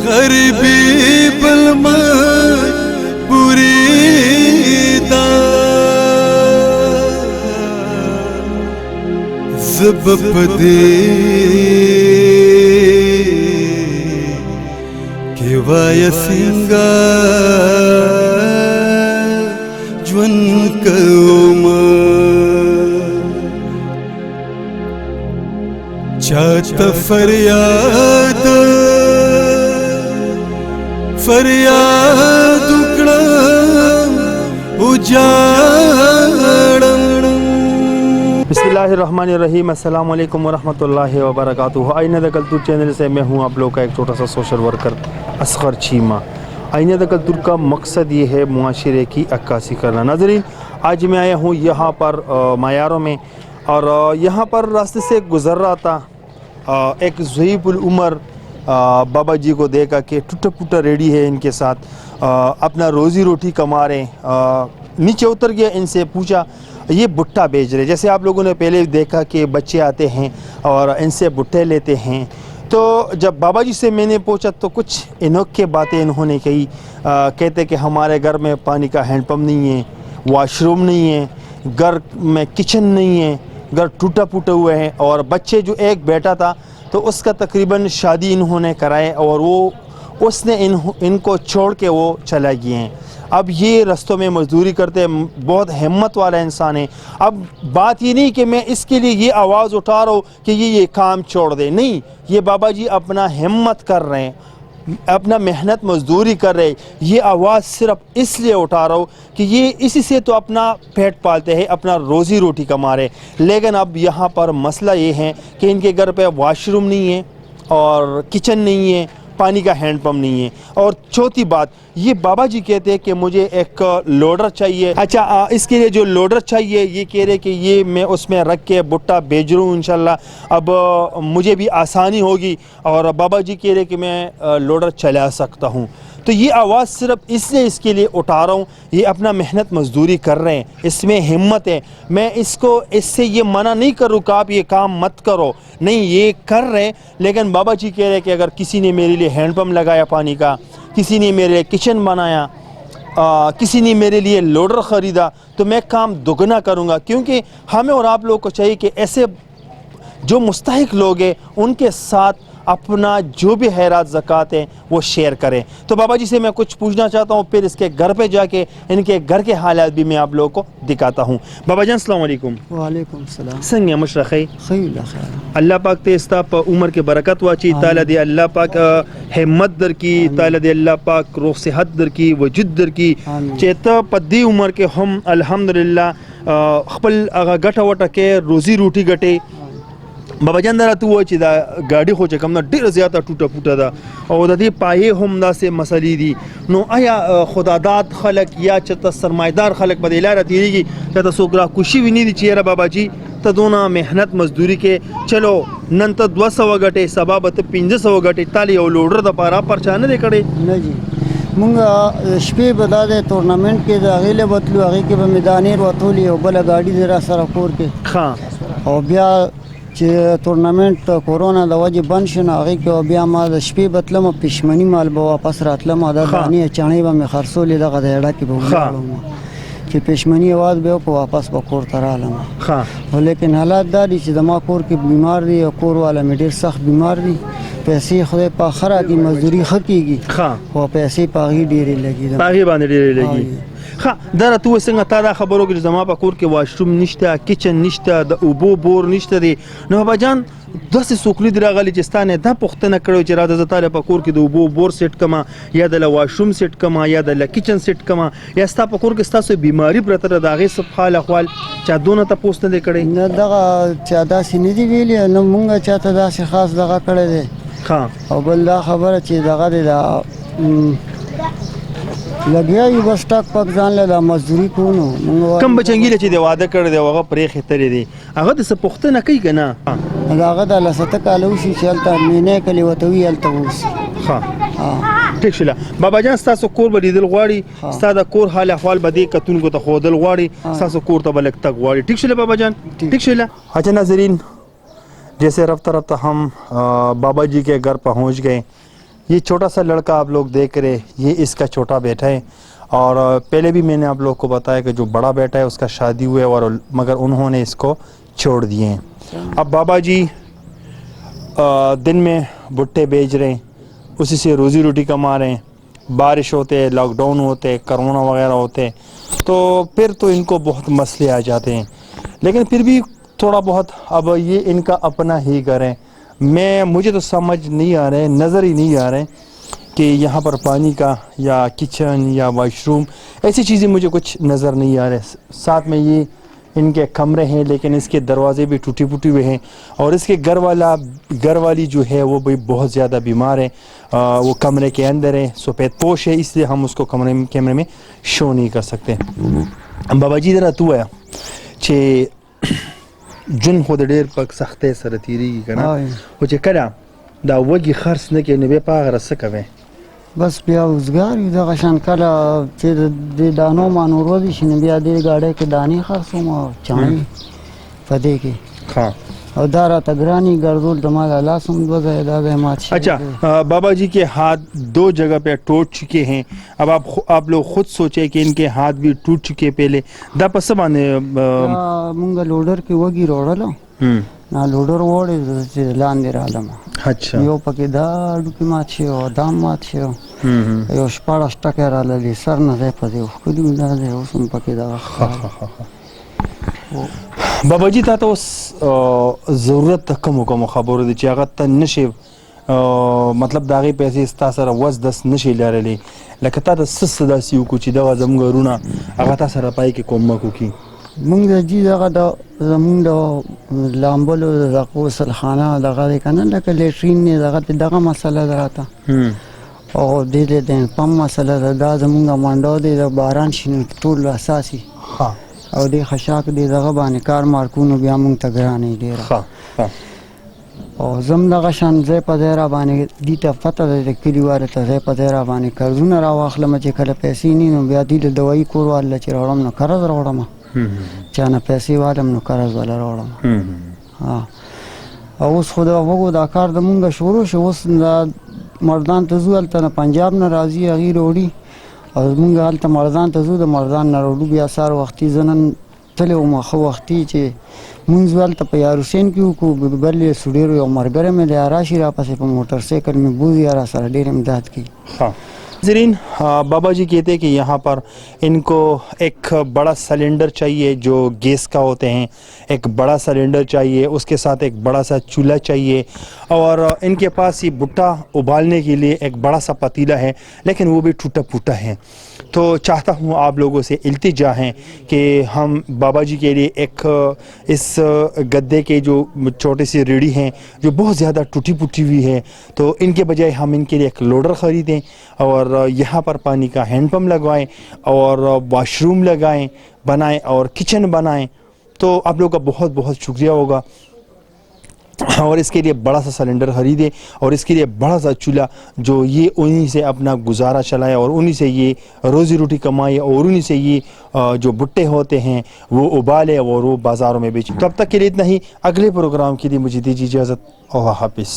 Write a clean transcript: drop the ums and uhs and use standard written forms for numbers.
غریبی بلما پوری دا زب پدی کہ وای سنگا جون کوما چات فریاد فریاد اکڑم اجاڑم. بسم اللہ الرحمن الرحیم. السلام علیکم ورحمۃ اللہ وبرکاتہ. آئینہ دا کلتور چینل سے میں ہوں آپ لوگ کا ایک چھوٹا سا سوشل ورکر اصغر چیمہ. آئینہ دا کلتور کا مقصد یہ ہے معاشرے کی عکاسی کرنا. ناظرین، آج میں آیا ہوں یہاں پر معیاروں میں، اور یہاں پر راستے سے گزر رہا تھا. ایک ضعیف العمر بابا جی کو دیکھا کہ ٹوٹا پھوٹا ریڈی ہے، ان کے ساتھ اپنا روزی روٹی کما رہے. نیچے اتر گیا، ان سے پوچھا یہ بھٹا بیچ رہے. جیسے آپ لوگوں نے پہلے دیکھا کہ بچے آتے ہیں اور ان سے بھٹے لیتے ہیں. تو جب بابا جی سے میں نے پوچھا تو کچھ انوکھے باتیں انہوں نے کہی. کہتے کہ ہمارے گھر میں پانی کا ہینڈ پمپ نہیں ہے، واش روم نہیں ہے، گھر میں کچن نہیں ہے، گھر ٹوٹا پھوٹا ہوئے ہیں. اور بچے جو ایک بیٹا تھا تو اس کا تقریباً شادی انہوں نے کرائے، اور وہ اس نے ان کو چھوڑ کے وہ چلا گئے ہیں. اب یہ رستوں میں مزدوری کرتے ہیں، بہت ہمت والا انسان ہے. اب بات یہ نہیں کہ میں اس کے لیے یہ آواز اٹھا رہا ہوں کہ یہ کام چھوڑ دے، نہیں. یہ بابا جی اپنا ہمت کر رہے ہیں، اپنا محنت مزدوری کر رہے. یہ آواز صرف اس لیے اٹھا رہا ہوں کہ یہ اسی سے تو اپنا پیٹ پالتے ہیں، اپنا روزی روٹی کما رہے. لیکن اب یہاں پر مسئلہ یہ ہے کہ ان کے گھر پہ واش روم نہیں ہے اور کچن نہیں ہے، پانی کا ہینڈ پمپ نہیں ہے. اور چوتھی بات، یہ بابا جی کہتے ہیں کہ مجھے ایک لوڈر چاہیے. اچھا، اس کے لیے جو لوڈر چاہیے یہ کہہ رہے کہ یہ میں اس میں رکھ کے بھٹا بیچ رہا ہوں انشاءاللہ. اب مجھے بھی آسانی ہوگی، اور بابا جی کہہ رہے کہ میں لوڈر چلا سکتا ہوں. تو یہ آواز صرف اس لیے اس کے لیے اٹھا رہا ہوں، یہ اپنا محنت مزدوری کر رہے ہیں، اس میں ہمت ہے. میں اس سے یہ منع نہیں کروں کہ آپ یہ کام مت کرو، نہیں، یہ کر رہے ہیں. لیکن بابا جی کہہ رہے کہ اگر کسی نے میرے لیے ہینڈ پمپ لگایا پانی کا، کسی نے میرے لیے کچن بنایا، کسی نے میرے لیے لوڈر خریدا، تو میں کام دگنا کروں گا. کیونکہ ہمیں اور آپ لوگوں کو چاہیے کہ ایسے جو مستحق لوگ ہیں ان کے ساتھ اپنا جو بھی خیرات زکوٰۃ ہیں وہ شیئر کریں. تو بابا جی سے میں کچھ پوچھنا چاہتا ہوں، پھر اس کے گھر پہ جا کے ان کے گھر کے حالات بھی میں آپ لوگوں کو دکھاتا ہوں. بابا جان السلام علیکم. وعلیکم السلام. سنگ مشرق ہے خیر خیر. اللہ پاک تے استا عمر کے برکت واچی، تعالیٰ دے اللہ پاک ہمت در کی، تعالیٰ دے اللہ پاک روح صحت در کی، وجود در کی. چیتا پدی عمر کے ہم الحمدللہ خپل گٹا وٹا کے روزی روٹی گٹے. بابا جان دا تو چې دا گاډي خو چې کوم نه ډېره زیاته ټوټه پوټه ده، او د دې پایې هم داسې مسلې دي. نو آیا خداداد خلک یا چې ته سرمایدار خلک په دې لاره تېرېږي چې ته څوک راکوشي ویني دي چې یاره بابا جي ته دونه محنت مزدوري کې چلو نن ته 200 ګټې، سبا به ته 500 ګټې، تا یو لوډر دپاره پرچا نه دی کړی؟ نه جی، مونږ شپې به دا د ټورنامنټ کې د هغې له بتلو، هغې کې به مې دانې راټولې او بله ګاډي دی را سره کور کې. او بیا چې ټورنامنټ کورونا د وجې بند شو، نو هغې کې بیا ما د شپې به تلم، پښمني مال به واپس راتلم، دا دانې چڼې به مې خرڅولې، دغه د اډه کې به ولاړم چې پښمني اواز به وکړو، واپس به کور ته رالم. خو لیکن حالات دا دي چې زما کور کې بیمار دی، او کور والا مې ډېر سخت بیمار دي. پیسې خدای پاک ښه راکړي، مزدوري ښه کېږي، خو پیسې په هغې ډېرې لګي، په هغې باندې ډېرې لګي. ښه، دا راته ووایه څنګه تا دا خبر وکړې چې زما په کور کې واشروم نشته، کچن نشته، د اوبو بور نشته دی. نو بابا جان داسې څوک نه دي راغلي چې ستا نه دا پوښتنه کړې چې راته زه تا په کور کې د اوبو بور سیټ کما، یا د واشروم سیټ کما، یا د کچن سیټ کما، یا ستا په کور کې ستاسو بیماري پرته ده، د هغې څه حال احوال چا دونه تپوس نه دی کړی؟ نه، دغه چا داسې نه دي ویلي، نه مونږ چاته داسې خاص دغه کړی دی. او بل دا خبره چې دغه دی لګیا یو بس ټاک پک ځان له دا مزدوري کوو نو موږ کم بچنګي چې د واده کړی دی هغه پرې خطرې دي هغه د څه پوښتنه کوي که نه؟ د هغه د لسته کاله وشي چې هلته مینې کلي ورته وي هلته اوسي. ٹھیک شله بابا جان ستاسو کور به لیدل غواړي ستا د کور حال احوال به دې کتونکو ته ښودل غواړي ستاسو کور ته به لږ تګ غواړي ٹھیک شله بابا جان ٹھیک شله. اچھا ناظرین جیسے رفتہ رفتہ ہم بابا جی کے گھر پہنچ گئے. یہ چھوٹا سا لڑکا آپ لوگ دیکھ رہے یہ اس کا چھوٹا بیٹا ہے اور پہلے بھی میں نے آپ لوگ کو بتایا کہ جو بڑا بیٹا ہے اس کا شادی ہوئے اور مگر انہوں نے اس کو چھوڑ دیے ہیں. اب بابا جی دن میں بھٹے بیچ رہے ہیں اسی سے روزی روٹی کما رہے ہیں. بارش ہوتے لاک ڈاؤن ہوتے کرونا وغیرہ ہوتے تو پھر تو ان کو بہت مسئلے آ جاتے ہیں لیکن پھر بھی تھوڑا بہت اب یہ ان کا اپنا ہی گھر ہے. مجھے تو سمجھ نہیں آ رہے نظر ہی نہیں آ رہے کہ یہاں پر پانی کا یا کچن یا واش روم ایسی چیزیں مجھے کچھ نظر نہیں آ رہے. ساتھ میں یہ ان کے کمرے ہیں لیکن اس کے دروازے بھی ٹوٹی پھوٹی ہوئے ہیں اور اس کے گھر والی جو ہے وہ بھی بہت زیادہ بیمار ہے. وہ کمرے کے اندر ہے سفید پوش ہے اس لیے ہم اس کو کیمرے میں شو نہیں کر سکتے. بابا جی ذرا تو ہے چې جن خو د ډېر په سختۍ سره تېرېږي که نه خو چې کله دا وږي خرڅ نه کوې نو بیا په هغه څه کوې؟ بس بیا اوزګار یو دغه شان کله چې د دانو مانو ورځي شي نو بیا دې گاډۍ کې دانې خرڅوم او چاڼې په دې کې اور دارا تگرانی گردول دمال اللہ سمد وزا داغ مات. اچھا بابا جی کے ہاتھ دو جگہ پہ ٹوٹ چکے ہیں. اب آپ لوگ خود سوچے کہ ان کے ہاتھ بھی ٹوٹ چکے پہلے دا پس باندې مونږ لوډر کې وګي روړلو نا لوډر وړې لاندې رالم. اچھا یو پکې دا ډوکی مات شي او دام مات شي یو شپاړس ټکې راللي سر نه ځای په دې وښکلي دا دی اوس هم پکې دغه. بابا جی تا ته اوس ضرورت ته کومو خبرو دي چې هغه ته نشي مطلب د هغې پیسې ستا سره وس دس نشي لرلی لکه تا ته څه داسې وکړو چې دغه زموږ وروڼه هغه تا سره پای کې کومک وکړي؟ مونږ د جي دغه زمونږ د لامبلو د غسلخانه دغه دی که نه لکه لیټرین دی دغه مسله ده راته او دې د پمپ مسله ده دا زمونږ منډو دی د باران شي نو ټول اساسي او دې خشاک دې دغه باندې کار مارکونو بیا مونږ ته ګرانې ډېره او زم دغه شان ځای په ځای را باندې دې ته پته ده د کلیوالو ته ځای په ځای را باندې قرضونه را واخلم چې کله پیسې نه نو بیا دې د دوایي کور واله چې راوړم نو قرض راوړم چا نه پیسې والم نو قرض والا راوړم. او اوس خو د هغو دا کار د مونږ شروع شو اوس دا مردان ته ځو هلته نه پنجاب نه راځي هغې راوړي او مونږ هلته مردان ته ځو د مردان نه راوړو بیا سهار وختي زه نن تللی وم ښه وختي چې مونځ هلته په یار حسین کې وکړو بل یې سوډیرو یو ملګری مې دی راشي راپسې په موټر سایکل مې بوځي را سره ډېر امداد کوي. ناظرین بابا جی کہتے ہیں کہ یہاں پر ان کو ایک بڑا سلنڈر چاہیے جو گیس کا ہوتے ہیں ایک بڑا سلنڈر چاہیے اس کے ساتھ ایک بڑا سا چولہا چاہیے اور ان کے پاس یہ بھٹا ابالنے کے لیے ایک بڑا سا پتیلا ہے لیکن وہ بھی ٹوٹا پھوٹا ہے. تو چاہتا ہوں آپ لوگوں سے التجا ہیں کہ ہم بابا جی کے لیے ایک اس گدے کے جو چھوٹے سی ریڑھی ہیں جو بہت زیادہ ٹوٹی پھوٹی ہوئی ہے تو ان کے بجائے ہم ان کے لیے ایک لوڈر خریدیں اور یہاں پر پانی کا ہینڈ پمپ لگوائیں اور واش روم لگائیں بنائیں اور کچن بنائیں تو آپ لوگوں کا بہت بہت شکریہ ہوگا. اور اس کے لیے بڑا سا سلنڈر خریدے اور اس کے لیے بڑا سا چولہا جو یہ انہی سے اپنا گزارا چلائے اور انہی سے یہ روزی روٹی کمائے اور انہی سے یہ جو بھٹے ہوتے ہیں وہ ابالے اور وہ بازاروں میں بیچے. تو اب تک کے لیے اتنا ہی. اگلے پروگرام کے لیے مجھے دیجیے اجازت. اللہ حافظ.